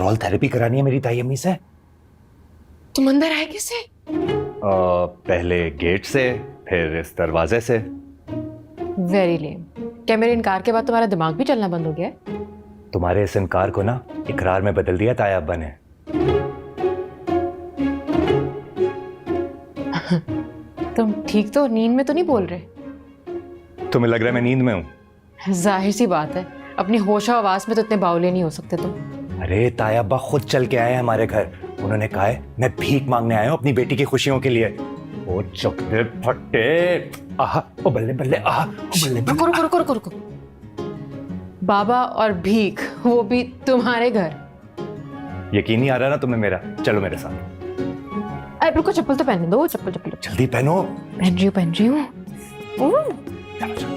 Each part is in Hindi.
डॉल थेरेपी करानी है मेरी ताई अम्मी से। तुम अंदर आए कैसे? पहले गेट से, फिर इस दरवाजे से। वेरी लेम। क्या मेरे इनकार के बाद तुम्हारा दिमाग भी चलना बंद हो गया है? तुम्हारे इस इनकार को ना इकरार में बदल दिया ताया अब्बा ने। तुम ठीक तो नींद में तो नहीं बोल रहे? तुम्हें लग रहा है मैं नींद में हूँ? जाहिर सी बात है, अपनी होशो आवाज में तो इतने बावले नहीं हो सकते तुम। अरे ताया अब्बा खुद चल के आए हैं हमारे घर। उन्होंने कहा है मैं भीख मांगने आया हूँ अपनी बेटी की खुशियों के लिए। ओ चकदे फट्टे, आहा ओ बल्ले बल्ले, आहा ओ बल्ले बल्ले। रुको रुको रुको रुको रुको। बाबा और भीख, वो भी तुम्हारे घर? यकीन नहीं आ रहा ना तुम्हें मेरा? चलो मेरे साथ। अरे रुको, चप्पल तो पहनने दो। चप्पल चप्पल जल्दी पहनो। पहन रही हूँ। चलो चलो।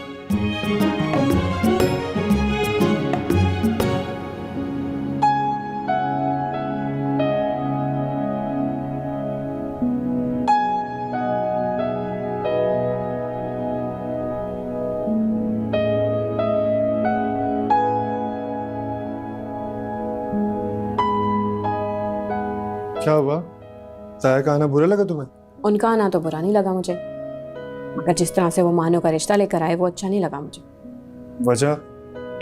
क्या हुआ? ताया का आना बुरा लगा तुम्हें? उनका आना तो बुरा नहीं लगा मुझे, मगर जिस तरह से वो मानो का रिश्ता लेकर आए वो अच्छा नहीं लगा मुझे। वजह?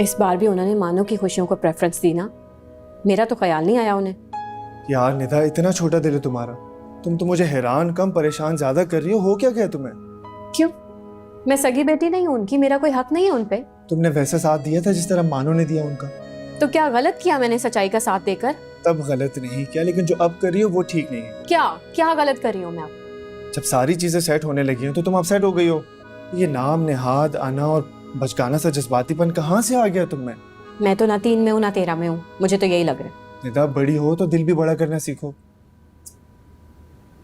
इस बार भी उन्होंने मानो की खुशियों को प्रेफरेंस दी ना, मेरा तो ख्याल नहीं आया उन्हें। यार निधा, इतना छोटा दिल है तुम्हारा। तुम तो मुझे हैरान कम परेशान ज्यादा कर रही हो क्या क्या तुम्हें? क्यों? मैं सगी बेटी नहीं हूँ उनकी, मेरा कोई हक नहीं है उन पे? तुमने वैसा साथ दिया था जिस तरह मानो ने दिया उनका। तो क्या गलत किया मैंने सच्चाई का साथ देकर? तब गलत नहीं किया, लेकिन जो अब कर रही हो वो ठीक नहीं है। क्या क्या गलत कर रही हूँ मैं अब? जब सारी चीजें सेट होने लगी हो तो तुम अपसेट हो गई हो। ये नाम, नेहाद, आना और बचकाना सा जज्बातीपन कहाँ से आ गया तुम में? मैं तो ना 3 में हूँ ना 13 में हूँ, मुझे तो यही लग रहा है। निधा, बड़ी हो तो दिल भी बड़ा करना सीखो।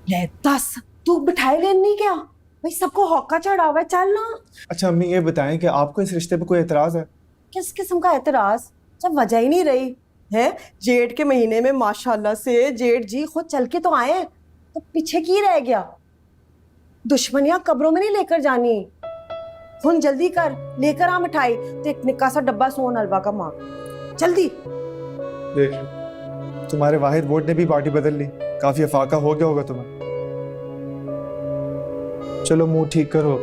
ले दस, तू बिठाए ले नहीं क्या भाई? सबको हौका चढ़ा हुआ है, चल ना। अच्छा अम्मी, ये बताएं कि आपको इस रिश्ते पे कोई एतराज है? किस किस्म का एतराज? जब वजह ही नहीं रही है। जेठ के महीने में माशाल्लाह से जेठ जी खुद चल के तो आए, तो पीछे की रह गया? दुश्मनियां कब्रों में नहीं लेकर जानी। हुन जल्दी कर, लेकर आ मिठाई, तो एक निक्का सा डब्बा सोन हलवा का मांग जल्दी। देख तुम्हारे वाहिद वोट ने भी पार्टी बदल ली, काफी अफाका हो गया होगा तुम्हें। चलो मुंह ठीक करो।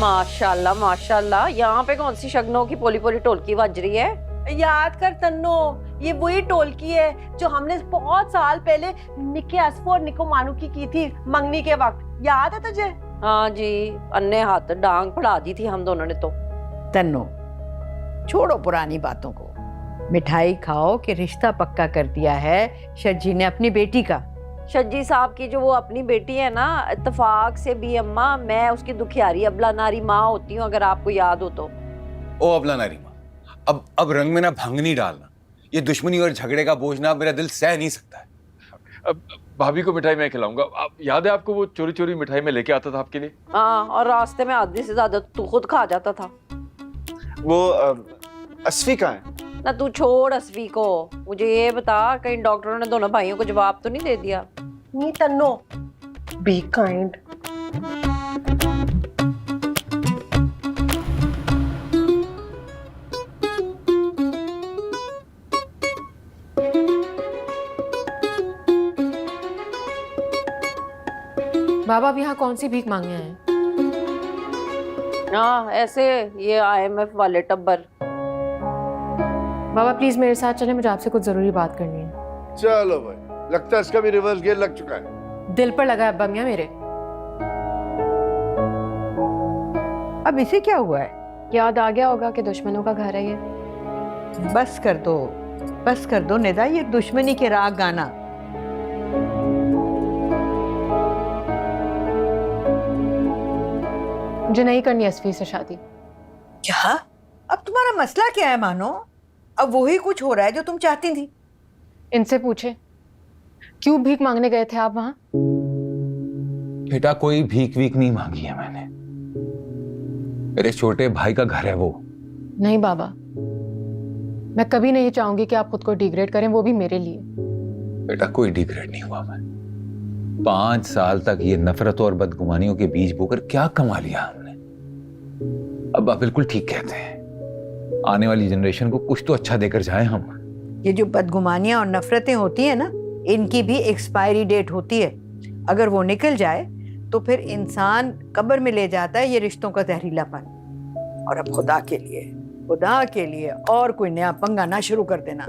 माशाल्लाह माशाल्लाह, यहाँ पे कौन सी शगनों की पोली पोली टोलकी बज रही है? याद कर तन्नो, ये वही टोलकी है जो हमने बहुत साल पहले निके असफो और निको मानू की थी मंगनी के वक्त। याद है तुझे? हाँ जी, अन्ने हाथ डांग पड़ा दी थी हम दोनों ने तो। तन्नो, छोड़ो पुरानी बातों को, मिठाई खाओ कि रिश्ता पक्का कर दिया है शज्जी ने अपनी बेटी का। शज्जी साहब की जो वो अपनी बेटी है ना, इत्तेफाक से भी अम्मा मैं उसकी दुखियारी अबला नारी माँ होती हूँ, अगर आपको याद हो तो। ओ अबला नारी माँ, अब रंग में ना भंग नहीं डालना। ये दुश्मनी और झगड़े का बोझ ना मेरा दिल सह नहीं सकता है। अब भाभी को मिठाई मैं खिलाऊंगा। आप याद है आपको वो चोरी चोरी मिठाई में लेके आता था आपके लिए? हाँ, और रास्ते में आधे से ज्यादा तू खुद खा जाता था। वो असफी कहाँ है? ना तू छोड़ असफी को, मुझे ये बता कहीं डॉक्टरों ने दोनों भाइयों को जवाब तो नहीं दे दिया? नहीं तन्नो, बी काइंड। बाबा अब यहाँ कौन सी भीख मांगने आए हैं? हाँ ऐसे, ये IMF वाले टब्बर। बाबा प्लीज मेरे साथ चले, मुझे आपसे कुछ जरूरी बात करनी है। चलो भाई, लगता है इसका भी रिवर्स गियर लग चुका है। दिल पर लगा है अब्बा मियाँ मेरे। अब इसे क्या हुआ है? याद आ गया होगा कि दुश्मनों का घर है ये। बस कर दो निदा, ये दुश्मनी के राग गाना। मुझे नहीं करनी असफी से शादी। क्या? अब तुम्हारा मसला क्या है मानो? अब वही कुछ हो रहा है जो तुम चाहती थी। इनसे पूछे क्यों भीख मांगने गए थे आप वहां? बेटा कोई भीख वीख नहीं मांगी है मैंने, मेरे छोटे भाई का घर है वो। नहीं बाबा, मैं कभी नहीं चाहूंगी कि आप खुद को डिग्रेड करें, वो भी मेरे लिए। बेटा कोई डिग्रेड नहीं हुआ मैं। 5 साल तक ये नफरतों और बदगुमानियों के बीज बोकर क्या कमा लिया हमने। अब आप बिल्कुल ठीक कहते हैं, आने वाली जनरेशन को कुछ तो अच्छा देकर जाएं हम। ये जो बदगुमानियां और नफरतें होती है ना, इनकी भी एक्सपायरी डेट होती है। अगर वो निकल जाए तो फिर इंसान कब्र में ले जाता है ये रिश्तों का जहरीलापन। और अब खुदा के लिए और कोई नया पंगा ना शुरू कर देना।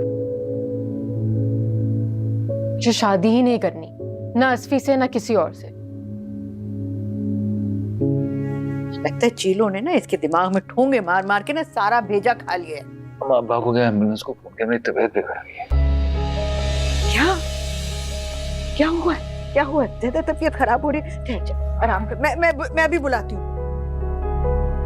मुझे शादी ही नहीं करनी, ना असफी से ना किसी और से। लगता है चीलों ने ना इसके दिमाग में ठोंगे मार मार के ना सारा भेजा खा लिया है। अब्बा को क्या एम्बुलेंस को फोन किया, मेरी तबीयत बिगड़ गई है। क्या हुआ है? ज्यादा तबीयत खराब हो रही है? ठहर जा, आराम कर। मैं भी बुलाती हूँ।